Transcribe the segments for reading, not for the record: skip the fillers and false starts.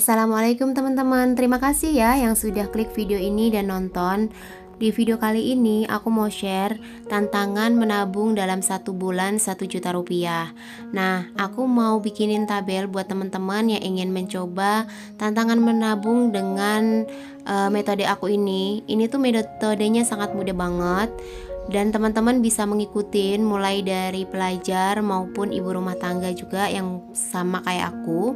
Assalamualaikum teman-teman, terima kasih ya yang sudah klik video ini dan nonton. Di video kali ini aku mau share tantangan menabung dalam 1 bulan 1 juta rupiah. Nah, aku mau bikinin tabel buat teman-teman yang ingin mencoba tantangan menabung dengan metode aku ini. Ini tuh metodenya sangat mudah banget dan teman-teman bisa mengikuti mulai dari pelajar maupun ibu rumah tangga juga yang sama kayak aku.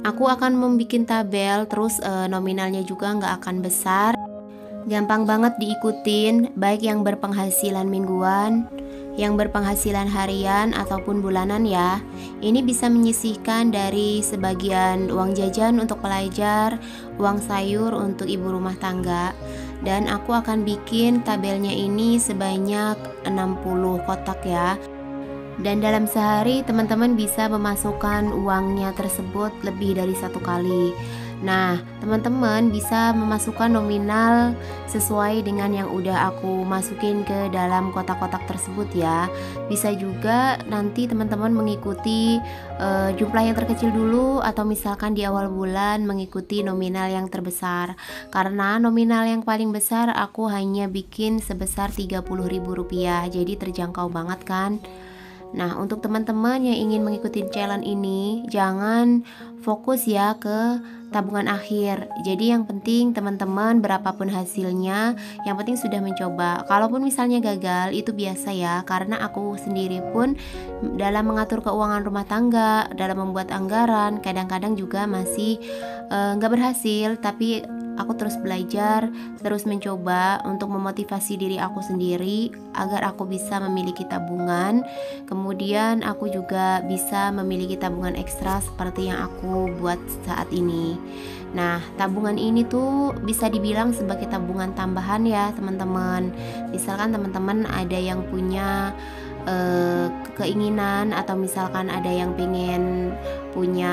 Aku akan membuat tabel, terus nominalnya juga nggak akan besar. Gampang banget diikutin, baik yang berpenghasilan mingguan, yang berpenghasilan harian ataupun bulanan ya. Ini bisa menyisihkan dari sebagian uang jajan untuk pelajar, uang sayur untuk ibu rumah tangga. Dan aku akan bikin tabelnya ini sebanyak 60 kotak ya. Dan dalam sehari teman-teman bisa memasukkan uangnya tersebut lebih dari 1 kali. Nah, teman-teman bisa memasukkan nominal sesuai dengan yang udah aku masukin ke dalam kotak-kotak tersebut ya. Bisa juga nanti teman-teman mengikuti jumlah yang terkecil dulu, atau misalkan di awal bulan mengikuti nominal yang terbesar. Karena nominal yang paling besar aku hanya bikin sebesar Rp30.000, jadi terjangkau banget kan. Nah, untuk teman-teman yang ingin mengikuti challenge ini, jangan fokus ya ke tabungan akhir. Jadi yang penting teman-teman berapapun hasilnya, yang penting sudah mencoba. Kalaupun misalnya gagal, itu biasa ya, karena aku sendiri pun dalam mengatur keuangan rumah tangga, dalam membuat anggaran, kadang-kadang juga masih nggak berhasil. Tapi aku terus belajar, terus mencoba untuk memotivasi diri aku sendiri agar aku bisa memiliki tabungan. Kemudian aku juga bisa memiliki tabungan ekstra seperti yang aku buat saat ini. Nah, tabungan ini tuh bisa dibilang sebagai tabungan tambahan ya teman-teman. Misalkan teman-teman ada yang punya keinginan, atau misalkan ada yang pengen punya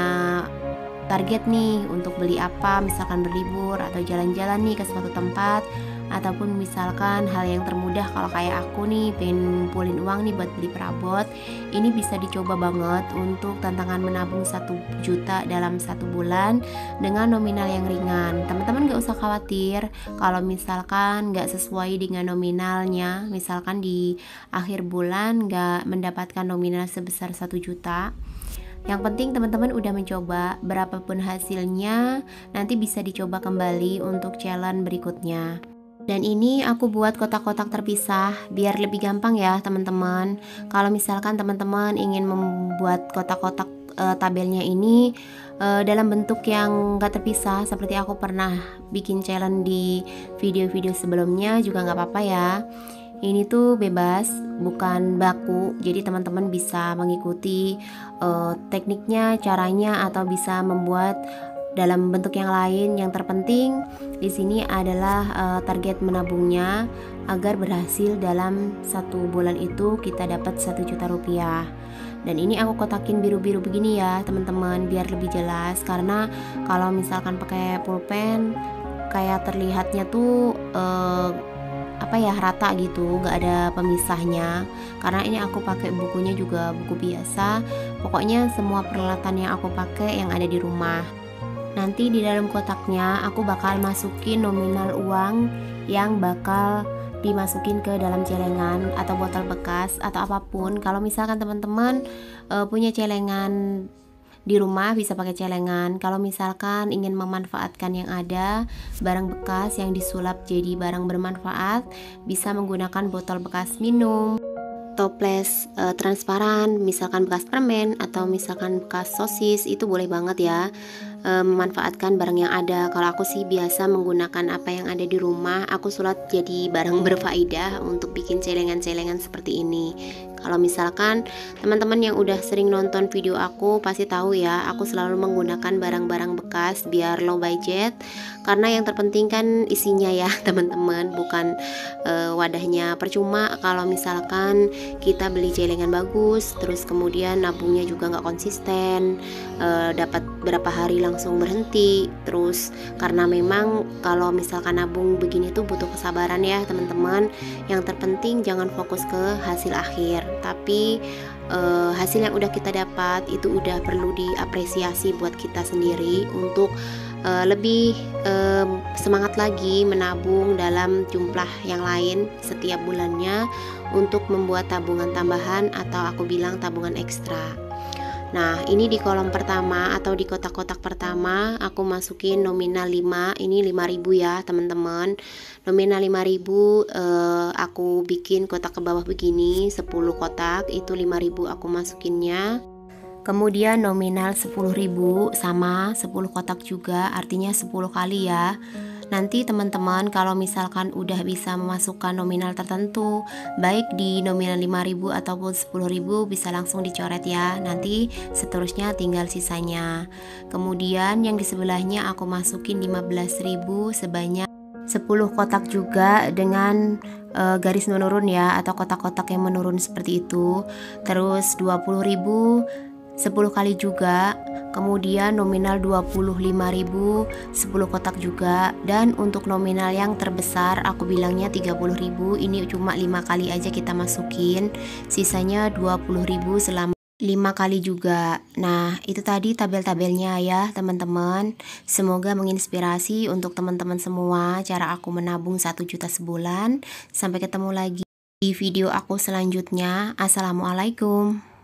target nih untuk beli apa, misalkan berlibur atau jalan-jalan nih ke suatu tempat, ataupun misalkan hal yang termudah kalau kayak aku nih pengen ngumpulin uang nih buat beli perabot. Ini bisa dicoba banget untuk tantangan menabung 1 juta dalam 1 bulan dengan nominal yang ringan. Teman-teman gak usah khawatir kalau misalkan gak sesuai dengan nominalnya, misalkan di akhir bulan gak mendapatkan nominal sebesar 1 juta. Yang penting teman-teman udah mencoba, berapapun hasilnya nanti bisa dicoba kembali untuk challenge berikutnya. Dan ini aku buat kotak-kotak terpisah biar lebih gampang ya teman-teman. Kalau misalkan teman-teman ingin membuat kotak-kotak tabelnya ini dalam bentuk yang gak terpisah, seperti aku pernah bikin challenge di video-video sebelumnya, juga gak apa-apa ya. Ini tuh bebas, bukan baku, jadi teman-teman bisa mengikuti tekniknya, caranya, atau bisa membuat dalam bentuk yang lain. Yang terpenting di sini adalah target menabungnya agar berhasil dalam 1 bulan itu kita dapat 1 juta rupiah. Dan ini aku kotakin biru-biru begini ya teman-teman, biar lebih jelas, karena kalau misalkan pakai pulpen kayak terlihatnya tuh rata gitu, gak ada pemisahnya. Karena ini aku pakai bukunya juga buku biasa. Pokoknya semua peralatan yang aku pakai yang ada di rumah. Nanti di dalam kotaknya aku bakal masukin nominal uang yang bakal dimasukin ke dalam celengan atau botol bekas atau apapun. Kalau misalkan teman-teman punya celengan di rumah, bisa pakai celengan. Kalau misalkan ingin memanfaatkan yang ada, barang bekas yang disulap jadi barang bermanfaat, bisa menggunakan botol bekas minum, toples transparan, misalkan bekas permen atau misalkan bekas sosis, itu boleh banget ya memanfaatkan barang yang ada. Kalau aku sih biasa menggunakan apa yang ada di rumah, aku sulap jadi barang berfaedah untuk bikin celengan-celengan seperti ini. Kalau misalkan teman-teman yang udah sering nonton video aku pasti tahu ya, aku selalu menggunakan barang-barang bekas biar low budget, karena yang terpenting kan isinya ya teman-teman, bukan wadahnya. Percuma kalau misalkan kita beli celengan bagus terus kemudian nabungnya juga nggak konsisten, dapat berapa hari langsung berhenti. Terus karena memang kalau misalkan nabung begini tuh butuh kesabaran ya teman-teman. Yang terpenting jangan fokus ke hasil akhir, tapi hasil yang udah kita dapat itu udah perlu diapresiasi buat kita sendiri untuk lebih semangat lagi menabung dalam jumlah yang lain setiap bulannya untuk membuat tabungan tambahan atau aku bilang tabungan ekstra. Nah, ini di kolom pertama atau di kotak-kotak pertama aku masukin nominal 5. Ini 5.000 ya, teman-teman. Nominal 5.000 aku bikin kotak ke bawah begini, 10 kotak, itu 5.000 aku masukinnya. Kemudian nominal 10.000 sama 10 kotak juga, artinya 10 kali ya. Nanti teman-teman kalau misalkan udah bisa memasukkan nominal tertentu, baik di nominal 5.000 ataupun 10.000, bisa langsung dicoret ya. Nanti seterusnya tinggal sisanya. Kemudian yang di sebelahnya aku masukin 15.000 sebanyak 10 kotak juga dengan garis menurun ya, atau kotak-kotak yang menurun seperti itu. Terus 20.000 10 kali juga, kemudian nominal 25.000 10 kotak juga, dan untuk nominal yang terbesar aku bilangnya 30.000, ini cuma 5 kali aja kita masukin, sisanya 20.000 selama 5 kali juga. Nah, itu tadi tabel-tabelnya ya teman-teman. Semoga menginspirasi untuk teman-teman semua cara aku menabung 1 juta sebulan. Sampai ketemu lagi di video aku selanjutnya. Assalamualaikum.